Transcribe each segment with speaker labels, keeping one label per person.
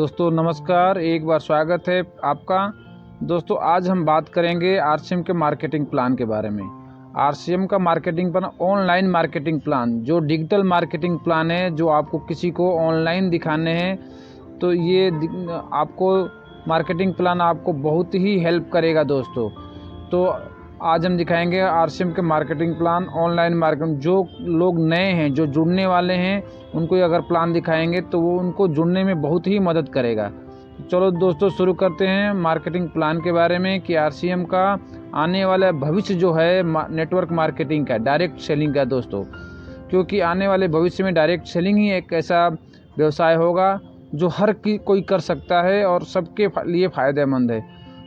Speaker 1: दोस्तों नमस्कार, एक बार स्वागत है आपका। दोस्तों आज हम बात करेंगे आरसीएम के मार्केटिंग प्लान के बारे में। आरसीएम का marketing plan online marketing plan, जो डिजिटल मार्केटिंग प्लान है, जो आपको किसी को ऑनलाइन दिखाने हैं, तो ये आपको मार्केटिंग प्लान आपको बहुत ही हेल्प करेगा दोस्तों। तो आज हम दिखाएंगे आरसीएम के मार्केटिंग प्लान ऑनलाइन मार्केटिंग। जो लोग नए हैं, जो जुड़ने वाले हैं, उनको अगर प्लान दिखाएंगे तो वो उनको जुड़ने में बहुत ही मदद करेगा। चलो दोस्तों शुरू करते हैं मार्केटिंग प्लान के बारे में कि आरसीएम का आने वाला भविष्य जो है नेटवर्क मार्केटिंग का, डायरेक्ट सेलिंग का दोस्तों। क्योंकि आने वाले भविष्य में डायरेक्ट सेलिंग ही एक ऐसा व्यवसाय होगा जो हर कोई कर सकता है और सबके लिए फ़ायदेमंद है।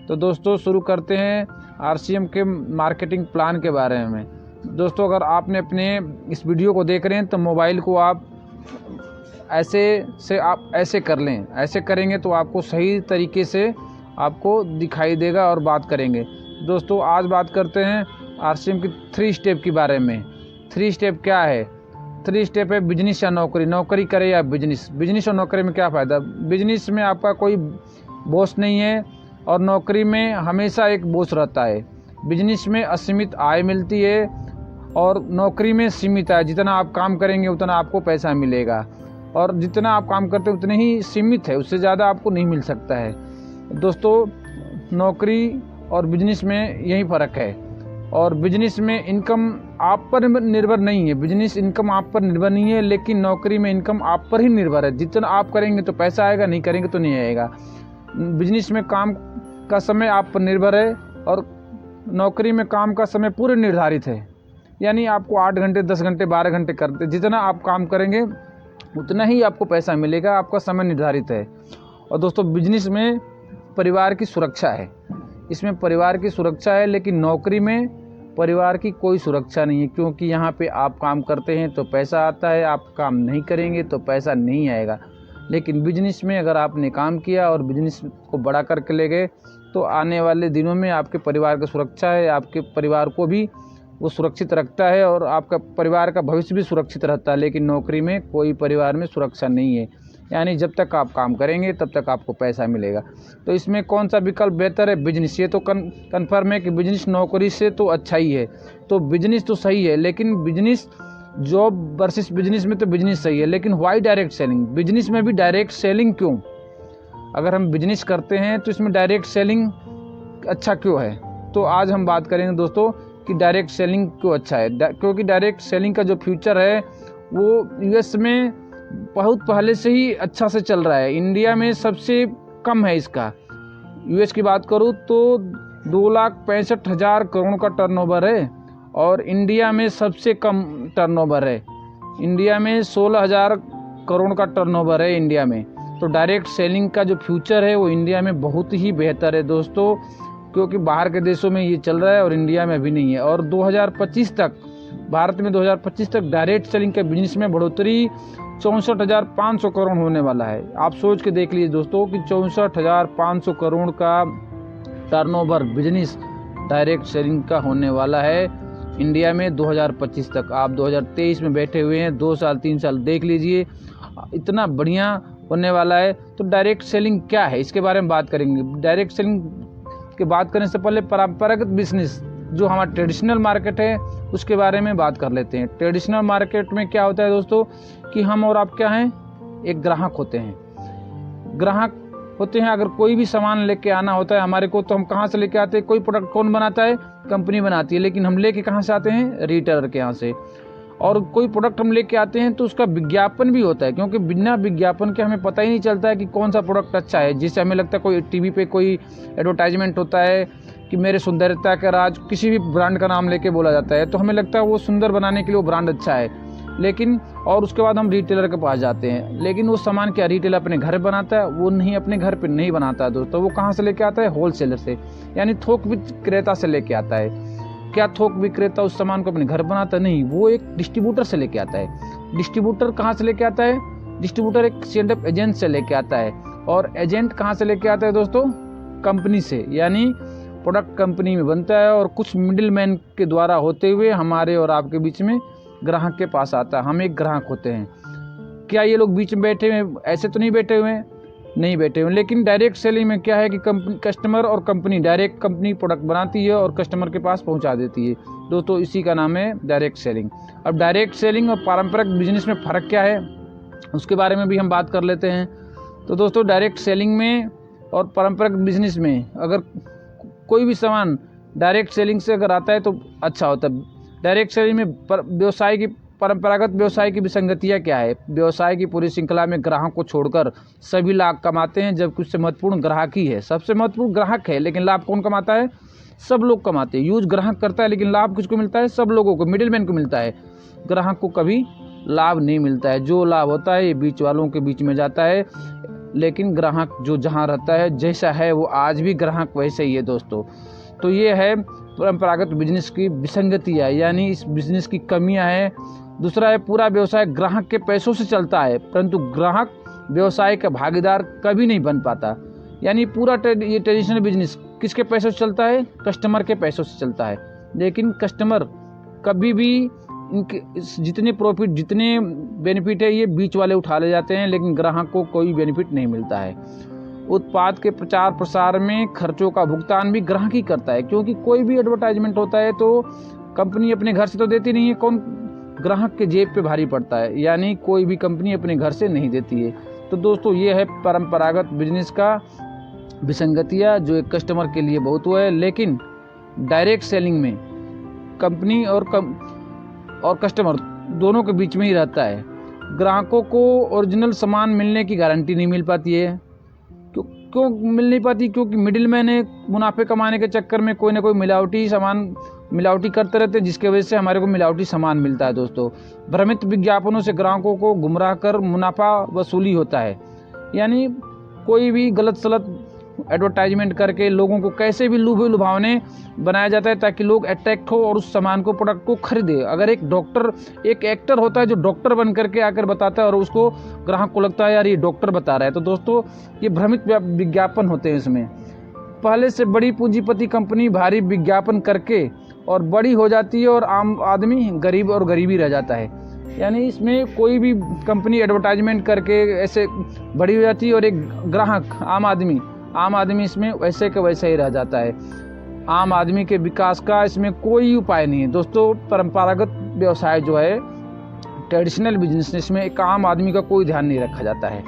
Speaker 1: तो दोस्तों शुरू करते हैं आरसीएम के मार्केटिंग प्लान के बारे में। दोस्तों अगर आपने अपने इस वीडियो को देख रहे हैं तो मोबाइल को आप ऐसे कर लें। ऐसे करेंगे तो आपको सही तरीके से आपको दिखाई देगा और बात करेंगे। दोस्तों आज बात करते हैं आरसीएम की 3 स्टेप के बारे में। 3 स्टेप क्या है? 3 स्टेप है बिजनेस या नौकरी, नौकरी करे या बिजनेस। बिजनेस और नौकरी में क्या फ़ायदा? बिजनेस में आपका कोई बॉस नहीं है और नौकरी में हमेशा एक बॉस रहता है। बिजनेस में असीमित आय मिलती है और नौकरी में सीमित आय। जितना आप काम करेंगे उतना आपको पैसा मिलेगा और जितना आप काम करते हैं उतने ही सीमित है, उससे ज़्यादा आपको नहीं मिल सकता है। दोस्तों नौकरी और बिजनेस में यही फ़र्क है। और बिजनेस में इनकम आप पर निर्भर नहीं है, बिजनेस इनकम आप पर निर्भर नहीं है, लेकिन नौकरी में इनकम आप पर ही निर्भर है। जितना आप करेंगे तो पैसा आएगा, नहीं करेंगे तो नहीं आएगा। बिजनेस में काम का समय आप पर निर्भर है और नौकरी में काम का समय पूरे निर्धारित है। यानी आपको 8 घंटे 10 घंटे 12 घंटे करते, जितना आप काम करेंगे उतना ही आपको पैसा मिलेगा, आपका समय निर्धारित है। और दोस्तों बिजनेस में परिवार की सुरक्षा है, इसमें परिवार की सुरक्षा है, लेकिन नौकरी में परिवार की कोई सुरक्षा नहीं है। क्योंकि यहाँ पे आप काम करते हैं तो पैसा आता है, आप काम नहीं करेंगे तो पैसा नहीं आएगा। लेकिन बिजनेस में अगर आपने काम किया और बिजनेस को बड़ा करके ले गए तो आने वाले दिनों में आपके परिवार की सुरक्षा है, आपके परिवार को भी वो सुरक्षित रखता है और आपका परिवार का भविष्य भी सुरक्षित रहता है। लेकिन नौकरी में कोई परिवार में सुरक्षा नहीं है, यानी जब तक आप काम करेंगे तब तक आपको पैसा मिलेगा। तो इसमें कौन सा विकल्प बेहतर है? बिजनेस। ये तो कन्फर्म है कि बिजनेस नौकरी से तो अच्छा ही है। तो बिजनेस तो सही है, लेकिन बिजनेस जॉब वर्सेस बिजनेस में तो बिजनेस सही है, लेकिन वाई डायरेक्ट सेलिंग? बिजनेस में भी डायरेक्ट सेलिंग क्यों? अगर हम बिजनेस करते हैं तो इसमें डायरेक्ट सेलिंग अच्छा क्यों है? तो आज हम बात करेंगे दोस्तों कि डायरेक्ट सेलिंग क्यों अच्छा है। क्योंकि डायरेक्ट सेलिंग का जो फ्यूचर है वो यूएस में बहुत पहले से ही अच्छा से चल रहा है। इंडिया में सबसे कम है इसका। यूएस की बात करूँ तो 2,65,000 करोड़ का टर्नओवर है और इंडिया में सबसे कम टर्नओवर है। इंडिया में 16,000 करोड़ का टर्नओवर है इंडिया में। तो डायरेक्ट सेलिंग का जो फ्यूचर है वो इंडिया में बहुत ही बेहतर है दोस्तों, क्योंकि बाहर के देशों में ये चल रहा है और इंडिया में अभी नहीं है। और 2025 तक भारत में 2025 तक डायरेक्ट सेलिंग के बिजनेस में बढ़ोतरी 64,500 करोड़ होने वाला है। आप सोच के देख लीजिए दोस्तों कि 64,500 करोड़ का टर्नओवर बिजनेस डायरेक्ट सेलिंग का होने वाला है इंडिया में 2025 तक। आप 2023 में बैठे हुए हैं, 2 साल 3 साल देख लीजिए, इतना बढ़िया होने वाला है। तो डायरेक्ट सेलिंग क्या है इसके बारे में बात करेंगे। डायरेक्ट सेलिंग की बात करने से पहले परंपरागत बिजनेस जो हमारा ट्रेडिशनल मार्केट है उसके बारे में बात कर लेते हैं। ट्रेडिशनल मार्केट में क्या होता है दोस्तों कि हम और आप क्या हैं? एक ग्राहक होते हैं। ग्राहक होते हैं, अगर कोई भी सामान लेके आना होता है हमारे को तो हम कहाँ से लेके आते हैं? कोई प्रोडक्ट कौन बनाता है? कंपनी बनाती है, लेकिन हम लेके कहाँ से आते हैं? रिटेलर के यहाँ से। और कोई प्रोडक्ट हम लेके आते हैं तो उसका विज्ञापन भी होता है, क्योंकि बिना विज्ञापन के हमें पता ही नहीं चलता है कि कौन सा प्रोडक्ट अच्छा है। जिससे हमें लगता है कोई टीवी पे कोई एडवर्टाइजमेंट होता है कि मेरे सुंदरता का राज, किसी भी ब्रांड का नाम लेके बोला जाता है, तो हमें लगता है वो सुंदर बनाने के लिए वो ब्रांड अच्छा है। लेकिन और उसके बाद हम रिटेलर के पास जाते हैं, लेकिन वो सामान क्या रिटेलर अपने घर बनाता है? वो नहीं, अपने घर पे नहीं बनाता है दोस्तों। वो कहाँ से लेके आता है? होलसेलर से, यानी थोक विक्रेता से लेके आता है। क्या थोक विक्रेता उस सामान को अपने घर बनाता? नहीं, वो एक डिस्ट्रीब्यूटर से लेके आता है। डिस्ट्रीब्यूटर कहाँ से लेके आता है? डिस्ट्रीब्यूटर एक सेल एजेंट से लेके आता है। और एजेंट कहाँ से लेके आता है दोस्तों? कंपनी से, यानी प्रोडक्ट कंपनी में बनता है और कुछ मिडिल मैन के द्वारा होते हुए हमारे और आपके बीच में ग्राहक के पास आता है। हम एक ग्राहक होते हैं। क्या ये लोग बीच में बैठे हुए ऐसे तो नहीं बैठे हुए हैं? नहीं बैठे हुए। लेकिन डायरेक्ट सेलिंग में क्या है कि कस्टमर और कंपनी, डायरेक्ट कंपनी प्रोडक्ट बनाती है और कस्टमर के पास पहुंचा देती है दोस्तों, इसी का नाम है डायरेक्ट सेलिंग। अब डायरेक्ट सेलिंग और पारंपरिक बिजनेस में फ़र्क क्या है उसके बारे में भी हम बात कर लेते हैं। तो दोस्तों डायरेक्ट सेलिंग में और पारंपरिक बिजनेस में अगर कोई भी सामान डायरेक्ट सेलिंग से अगर आता है तो अच्छा होता है। डायरेक्ट सेलिंग में व्यवसाय की, परंपरागत व्यवसाय की विसंगतियाँ क्या है? व्यवसाय की पूरी श्रृंखला में ग्राहक को छोड़कर सभी लाभ कमाते हैं, जबकि उससे महत्वपूर्ण ग्राहक ही है। सबसे महत्वपूर्ण ग्राहक है, लेकिन लाभ कौन कमाता है? सब लोग कमाते हैं। यूज ग्राहक करता है, लेकिन लाभ किसको मिलता है? सब लोगों को, मिडिलमैन को मिलता है। ग्राहक को कभी लाभ नहीं मिलता है। जो लाभ होता है ये बीच वालों के बीच में जाता है, लेकिन ग्राहक जो जहाँ रहता है, जैसा है वो आज भी ग्राहक वैसे ही है दोस्तों। तो ये है परंपरागत बिजनेस की विसंगतियाँ, यानी इस बिजनेस की कमियाँ हैं। दूसरा है पूरा व्यवसाय ग्राहक के पैसों से चलता है, परंतु ग्राहक व्यवसाय का भागीदार कभी नहीं बन पाता। यानी पूरा ये ट्रेडिशनल बिजनेस किसके पैसों से चलता है? कस्टमर के पैसों से चलता है। लेकिन कस्टमर कभी भी इनके जितने प्रॉफिट, जितने बेनिफिट है, ये बीच वाले उठा ले जाते हैं, लेकिन ग्राहक को कोई बेनिफिट नहीं मिलता है। उत्पाद के प्रचार प्रसार में खर्चों का भुगतान भी ग्राहक ही करता है, क्योंकि कोई भी एडवर्टाइजमेंट होता है तो कंपनी अपने घर से तो देती नहीं है, कौन? ग्राहक के जेब पे भारी पड़ता है। यानी कोई भी कंपनी अपने घर से नहीं देती है। तो दोस्तों ये है परंपरागत बिजनेस का विसंगतियाँ, जो एक कस्टमर के लिए बहुत हुआ है। लेकिन डायरेक्ट सेलिंग में कंपनी और कस्टमर दोनों के बीच में ही रहता है। ग्राहकों को ओरिजिनल सामान मिलने की गारंटी नहीं मिल पाती है। क्यों मिल नहीं पाती? क्योंकि मिडिलमैन है, मुनाफे कमाने के चक्कर में कोई ना कोई मिलावटी करते रहते हैं, जिसके वजह से हमारे को मिलावटी सामान मिलता है दोस्तों। भ्रमित विज्ञापनों से ग्राहकों को गुमराह कर मुनाफा वसूली होता है। यानी कोई भी गलत सलत एडवर्टाइजमेंट करके लोगों को कैसे भी लुभावने बनाया जाता है, ताकि लोग अट्रैक्ट हो और उस सामान को, प्रोडक्ट को खरीदे। अगर एक एक्टर होता है जो डॉक्टर बन करके आकर बताता है और उसको ग्राहक को लगता है यार ये डॉक्टर बता रहा है, तो दोस्तों ये भ्रमित विज्ञापन होते हैं। इसमें पहले से बड़ी पूंजीपति कंपनी भारी विज्ञापन करके और बड़ी हो जाती है और आम आदमी गरीब और गरीबी रह जाता है। यानी इसमें कोई भी कंपनी एडवर्टाइजमेंट करके ऐसे बड़ी हो जाती है और एक ग्राहक आम आदमी इसमें वैसे के वैसे ही रह जाता है। आम आदमी के विकास का इसमें कोई उपाय नहीं है दोस्तों। परंपरागत व्यवसाय जो है, ट्रेडिशनल बिजनेस में एक आम आदमी का कोई ध्यान नहीं रखा जाता है।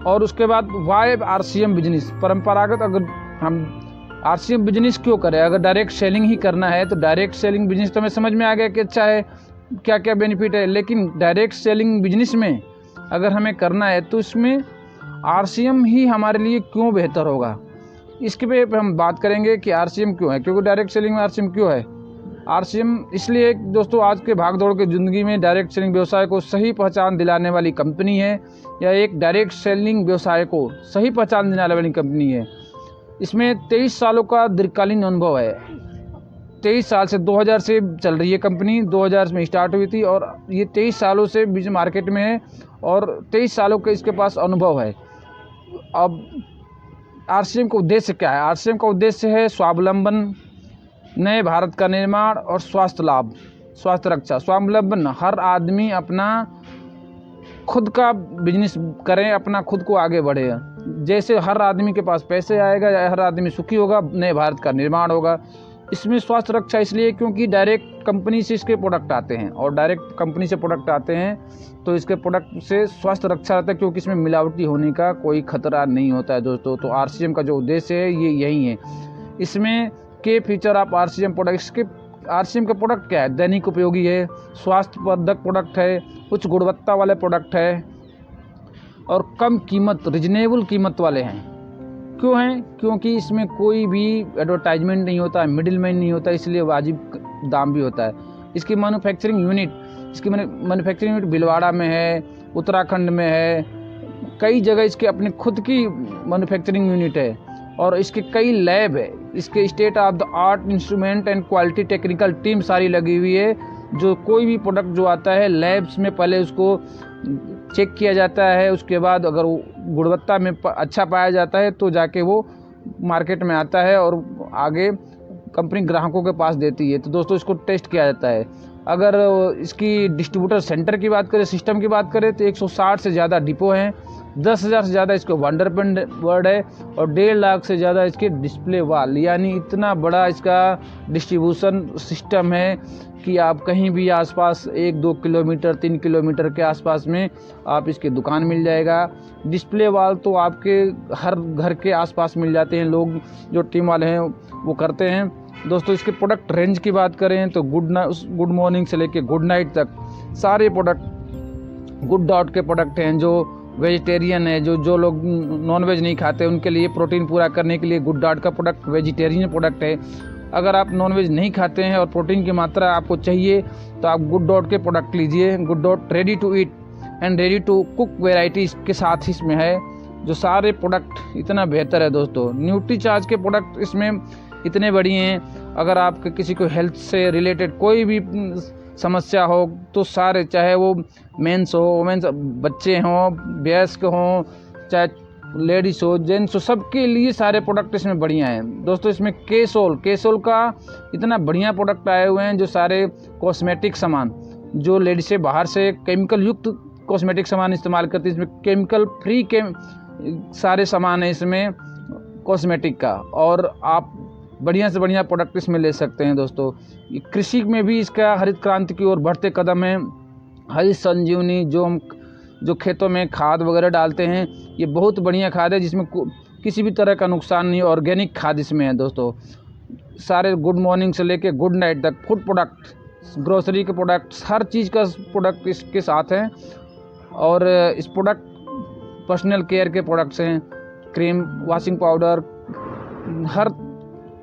Speaker 1: और उसके बाद वाई आरसीएम बिजनेस, परंपरागत, अगर हम आरसीएम बिजनेस क्यों करें? अगर डायरेक्ट सेलिंग ही करना है तो डायरेक्ट सेलिंग बिजनेस तो हमें समझ में आ गया कि अच्छा है, क्या क्या बेनिफिट है। लेकिन डायरेक्ट सेलिंग बिजनेस में अगर हमें करना है तो इसमें आरसीएम ही हमारे लिए क्यों बेहतर होगा, इसके पे हम बात करेंगे कि आरसीएम क्यों है। क्योंकि डायरेक्ट सेलिंग में आरसीएम क्यों है? आरसीएम इसलिए दोस्तों, आज के भागदौड़ की ज़िंदगी में डायरेक्ट सेलिंग व्यवसाय को सही पहचान दिलाने वाली कंपनी है, या एक डायरेक्ट सेलिंग व्यवसाय को सही पहचान दिलाने वाली कंपनी है। इसमें 23 सालों का दीर्घकालीन अनुभव है। 23 साल से 2000 से चल रही है कंपनी, 2000 में स्टार्ट हुई थी और ये 23 सालों से बीच मार्केट में है और 23 सालों के इसके पास अनुभव है। अब आरसीएम का उद्देश्य क्या है? आरसीएम का उद्देश्य है स्वावलंबन, नए भारत का निर्माण और स्वास्थ्य लाभ, स्वास्थ्य रक्षा। स्वावलंबन, हर आदमी अपना खुद का बिजनेस करें, अपना खुद को आगे बढ़े। जैसे हर आदमी के पास पैसे आएगा, हर आदमी सुखी होगा, नए भारत का निर्माण होगा। इसमें स्वास्थ्य रक्षा इसलिए क्योंकि डायरेक्ट कंपनी से इसके प्रोडक्ट आते हैं, और डायरेक्ट कंपनी से प्रोडक्ट आते हैं तो इसके प्रोडक्ट से स्वास्थ्य रक्षा रहता है, क्योंकि इसमें मिलावटी होने का कोई खतरा नहीं होता है दोस्तों। तो आरसीएम का जो उद्देश्य है ये यही है। इसमें के फीचर ऑफ आरसीएम प्रोडक्ट, इसके आरसीएम का प्रोडक्ट क्या है? दैनिक उपयोगी है, स्वास्थ्यवर्धक प्रोडक्ट है, उच्च गुणवत्ता वाले प्रोडक्ट है और कम कीमत, रिजनेबल कीमत वाले हैं। क्यों हैं? क्योंकि इसमें कोई भी एडवर्टाइजमेंट नहीं होता है, मिडिल मैन नहीं होता, इसलिए वाजिब दाम भी होता है। इसकी मैन्युफैक्चरिंग यूनिट भीलवाड़ा में है, उत्तराखंड में है, कई जगह इसके अपने खुद की मैन्युफैक्चरिंग यूनिट है और इसके कई लैब है। इसके state of the art instrument and quality technical team सारी लगी हुई है। जो कोई भी प्रोडक्ट जो आता है लैब्स में पहले उसको चेक किया जाता है, उसके बाद अगर वो गुणवत्ता में अच्छा पाया जाता है तो जाके वो मार्केट में आता है और आगे कंपनी ग्राहकों के पास देती है। तो दोस्तों इसको टेस्ट किया जाता है। अगर इसकी डिस्ट्रीब्यूटर सेंटर की बात करें, सिस्टम की बात करें, तो 160 से ज़्यादा डिपो हैं 10,000 से ज़्यादा इसका वंडर पेन वर्ड है और 1.5 लाख से ज़्यादा इसके डिस्प्ले वाल, यानी इतना बड़ा इसका डिस्ट्रीब्यूशन सिस्टम है कि आप कहीं भी आसपास 1-2 किलोमीटर 3 किलोमीटर के आसपास में आप इसकी दुकान मिल जाएगा। डिस्प्ले वाल तो आपके हर घर के आसपास मिल जाते हैं, लोग जो टीम वाले हैं वो करते हैं। दोस्तों इसके प्रोडक्ट रेंज की बात करें तो गुड मॉर्निंग से लेके गुड नाइट तक सारे प्रोडक्ट गुड डॉट के प्रोडक्ट हैं। जो वेजिटेरियन है, जो लोग नॉन वेज नहीं खाते उनके लिए प्रोटीन पूरा करने के लिए गुड डॉट का प्रोडक्ट वेजिटेरियन प्रोडक्ट है। अगर आप नॉन वेज नहीं खाते हैं और प्रोटीन की मात्रा आपको चाहिए तो आप गुड डॉट के प्रोडक्ट लीजिए। GoodDot ready to eat and ready to cook varieties के साथ इसमें है, जो सारे प्रोडक्ट इतना बेहतर है। दोस्तों न्यूट्रीचार्ज के प्रोडक्ट इसमें इतने बढ़िया हैं। अगर आपके किसी को हेल्थ से रिलेटेड कोई भी समस्या हो तो सारे, चाहे वो मेंस हो वुमेन्स, बच्चे हों, वयस्क हों, चाहे लेडीज हो जेंट्स हो, सबके लिए सारे प्रोडक्ट इसमें बढ़िया हैं। दोस्तों इसमें केसोल का इतना बढ़िया प्रोडक्ट आए हुए हैं, जो सारे कॉस्मेटिक सामान जो लेडीज से बाहर से केमिकल युक्त कॉस्मेटिक सामान इस्तेमाल करती है, इसमें केमिकल फ्री सारे सामान है इसमें कॉस्मेटिक का, और आप बढ़िया से बढ़िया प्रोडक्ट इसमें ले सकते हैं। दोस्तों कृषि में भी इसका हरित क्रांति की ओर बढ़ते कदम है। हरित संजीवनी जो खेतों में खाद वगैरह डालते हैं, ये बहुत बढ़िया खाद है जिसमें किसी भी तरह का नुकसान नहीं, ऑर्गेनिक खाद इसमें है। दोस्तों सारे गुड मॉर्निंग से लेके गुड नाइट तक फूड प्रोडक्ट, ग्रोसरी के प्रोडक्ट्स, हर चीज़ का प्रोडक्ट इसके साथ हैं। और इस प्रोडक्ट पर्सनल केयर के प्रोडक्ट्स हैं, क्रीम, वॉशिंग पाउडर, हर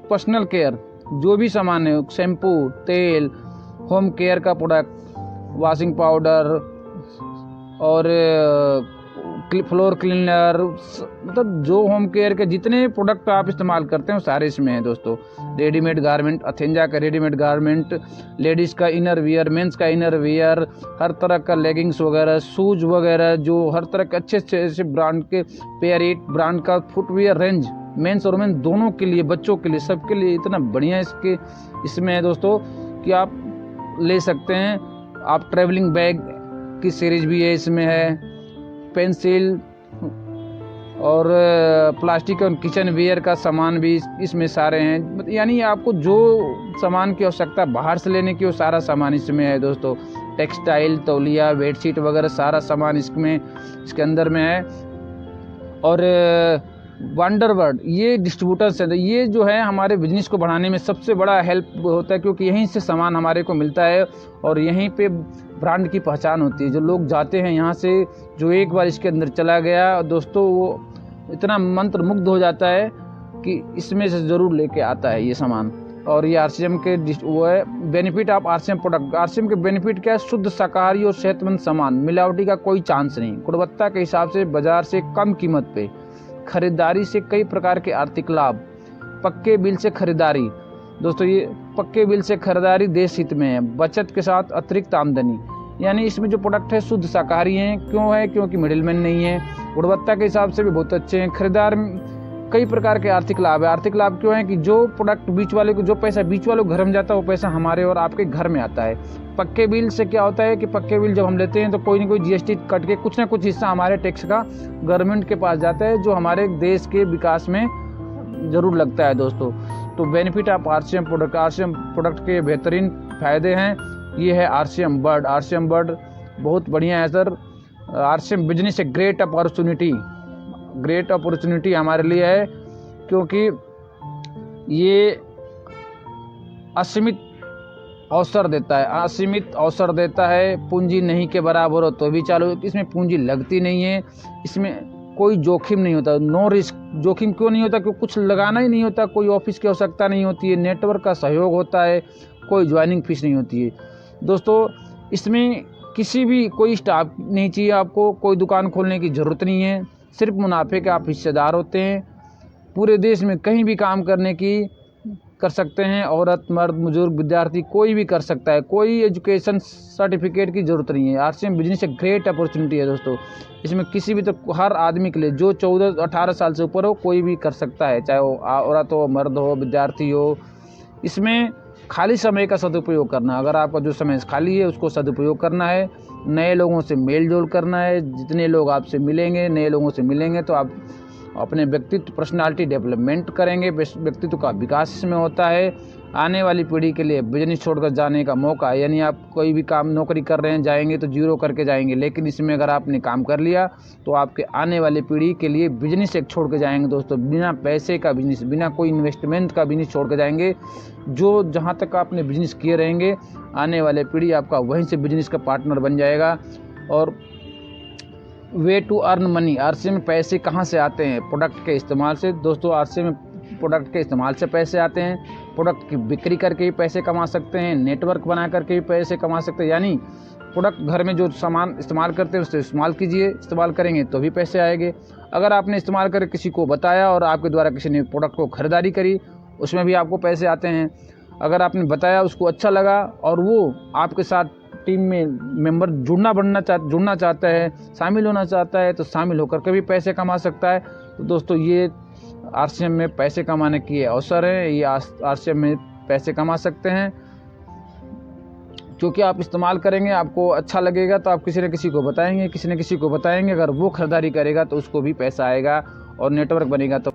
Speaker 1: पर्सनल केयर जो भी सामान है, शैम्पू, तेल, होम केयर का प्रोडक्ट, वॉशिंग पाउडर और फ्लोर क्लीनर, मतलब जो होम केयर के जितने प्रोडक्ट आप इस्तेमाल करते हैं वो सारे इसमें हैं। दोस्तों रेडीमेड गारमेंट, अथेंजा का रेडीमेड गारमेंट, लेडीज़ का इनर वियर, मेंस का इनर वियर, हर तरह का लेगिंग्स वगैरह, शूज वगैरह, जो हर तरह के अच्छे अच्छे ब्रांड के पेयर ब्रांड का फुटवियर रेंज मेंस और वुमेन दोनों के लिए, बच्चों के लिए, सबके लिए इतना बढ़िया इसमें है दोस्तों कि आप ले सकते हैं। आप ट्रैवलिंग बैग की सीरीज भी है इसमें है, पेंसिल और प्लास्टिक और किचन वेयर का सामान भी इसमें सारे हैं। यानी आपको जो सामान की आवश्यकता बाहर से लेने की वो सारा सामान इसमें है। दोस्तों टेक्सटाइल, तौलिया, बेडशीट वगैरह सारा सामान इसके अंदर में है। और वंडरवर्ड ये डिस्ट्रीब्यूटर्स है, ये जो है हमारे बिजनेस को बढ़ाने में सबसे बड़ा हेल्प होता है, क्योंकि यहीं से सामान हमारे को मिलता है और यहीं पे ब्रांड की पहचान होती है। जो लोग जाते हैं यहाँ से, जो एक बार इसके अंदर चला गया दोस्तों, वो इतना मंत्र मुग्ध हो जाता है कि इसमें से ज़रूर लेके आता है ये सामान। और ये आरसीएम के वो है benefit of RCM product. RCM के बेनिफिट क्या है? शुद्ध शाकाहारी और सेहतमंद सामान, मिलावटी का कोई चांस नहीं, गुणवत्ता के हिसाब से बाजार से कम कीमत पे, खरीदारी से कई प्रकार के आर्थिक लाभ, पक्के बिल से खरीदारी। दोस्तों ये पक्के बिल से खरीदारी देश हित में है, बचत के साथ अतिरिक्त आमदनी। यानी इसमें जो प्रोडक्ट है शुद्ध शाकाहारी हैं। क्यों है? क्योंकि मिडिलमैन नहीं है, गुणवत्ता के हिसाब से भी बहुत अच्छे हैं, खरीदार कई प्रकार के आर्थिक लाभ है। आर्थिक लाभ क्यों है? कि जो प्रोडक्ट बीच वाले को, जो पैसा बीच वाले को घर में जाता है वो पैसा हमारे और आपके घर में आता है। पक्के बिल से क्या होता है कि पक्के बिल जब हम लेते हैं तो कोई ना कोई जीएसटी कट के कुछ ना कुछ हिस्सा हमारे टैक्स का गवर्नमेंट के पास जाता है, जो हमारे देश के विकास में ज़रूर लगता है। दोस्तों तो बेनिफिट ऑफ आरसीएम प्रोडक्ट के बेहतरीन फ़ायदे हैं। ये है आरसीएम बर्ड। आरसीएम बर्ड बहुत बढ़िया है sir. RCM business a great opportunity हमारे लिए है, क्योंकि ये असीमित अवसर देता है। पूंजी नहीं के बराबर हो तो भी चालू, इसमें पूंजी लगती नहीं है, इसमें कोई जोखिम नहीं होता, नो रिस्क। जोखिम क्यों नहीं होता? क्योंकि कुछ लगाना ही नहीं होता, कोई ऑफिस की आवश्यकता नहीं होती है, नेटवर्क का सहयोग होता है, कोई ज्वाइनिंग फीस नहीं होती है। दोस्तों इसमें कोई स्टाफ नहीं चाहिए आपको, कोई दुकान खोलने की ज़रूरत नहीं है, सिर्फ मुनाफे के आप हिस्सेदार होते हैं। पूरे देश में कहीं भी काम कर सकते हैं, औरत, मर्द, बुजुर्ग, विद्यार्थी कोई भी कर सकता है, कोई एजुकेशन सर्टिफिकेट की ज़रूरत नहीं है। आरसीएम बिजनेस एक ग्रेट अपॉर्चुनिटी है दोस्तों। इसमें किसी भी हर आदमी के लिए, जो 14-18 साल से ऊपर हो, कोई भी कर सकता है, चाहे वो औरत हो, मर्द हो, विद्यार्थी हो। इसमें खाली समय का सदुपयोग करना। अगर आपका जो समय खाली है उसको सदुपयोग करना है, नए लोगों से मेल जोल करना है। जितने लोग आपसे मिलेंगे, नए लोगों से मिलेंगे तो आप अपने व्यक्तित्व, पर्सनालिटी डेवलपमेंट करेंगे, व्यक्तित्व का विकास इसमें होता है। आने वाली पीढ़ी के लिए बिजनेस छोड़कर जाने का मौका, यानी आप कोई भी काम नौकरी कर रहे हैं, जाएंगे तो जीरो करके जाएंगे, लेकिन इसमें अगर आपने काम कर लिया तो आपके आने वाली पीढ़ी के लिए बिजनेस एक छोड़ के जाएंगे दोस्तों, बिना पैसे का बिजनेस, बिना कोई इन्वेस्टमेंट का बिजनेस छोड़ के जाएंगे। जो जहाँ तक आपने बिजनेस किए रहेंगे, आने वाले पीढ़ी आपका वहीं से बिजनेस का पार्टनर बन जाएगा। और way to earn money, RCA में पैसे कहाँ से आते हैं? प्रोडक्ट के इस्तेमाल से दोस्तों। आरसीए में प्रोडक्ट के इस्तेमाल से पैसे आते हैं। प्रोडक्ट की बिक्री करके भी पैसे कमा सकते हैं, नेटवर्क बना करके भी पैसे कमा सकते हैं। यानी प्रोडक्ट, घर में जो सामान इस्तेमाल करते हैं उससे इस्तेमाल कीजिए, इस्तेमाल करेंगे तो भी पैसे आएंगे। अगर आपने इस्तेमाल करके किसी को बताया और आपके द्वारा किसी ने प्रोडक्ट को खरीदारी करी, उसमें भी आपको पैसे आते हैं। अगर आपने बताया, उसको अच्छा लगा और वो आपके साथ टीम में मेंबर जुड़ना चाहता है, शामिल होना चाहता है, तो शामिल होकर के भी पैसे कमा सकता है। तो दोस्तों, ये आरसीएम में पैसे कमाने की अवसर है। ये आरसीएम में पैसे कमा सकते हैं क्योंकि आप इस्तेमाल करेंगे, आपको अच्छा लगेगा तो आप किसी न किसी को बताएंगे, किसी न किसी को बताएंगे। अगर वो खरीदारी करेगा तो उसको भी पैसा आएगा और नेटवर्क बनेगा तो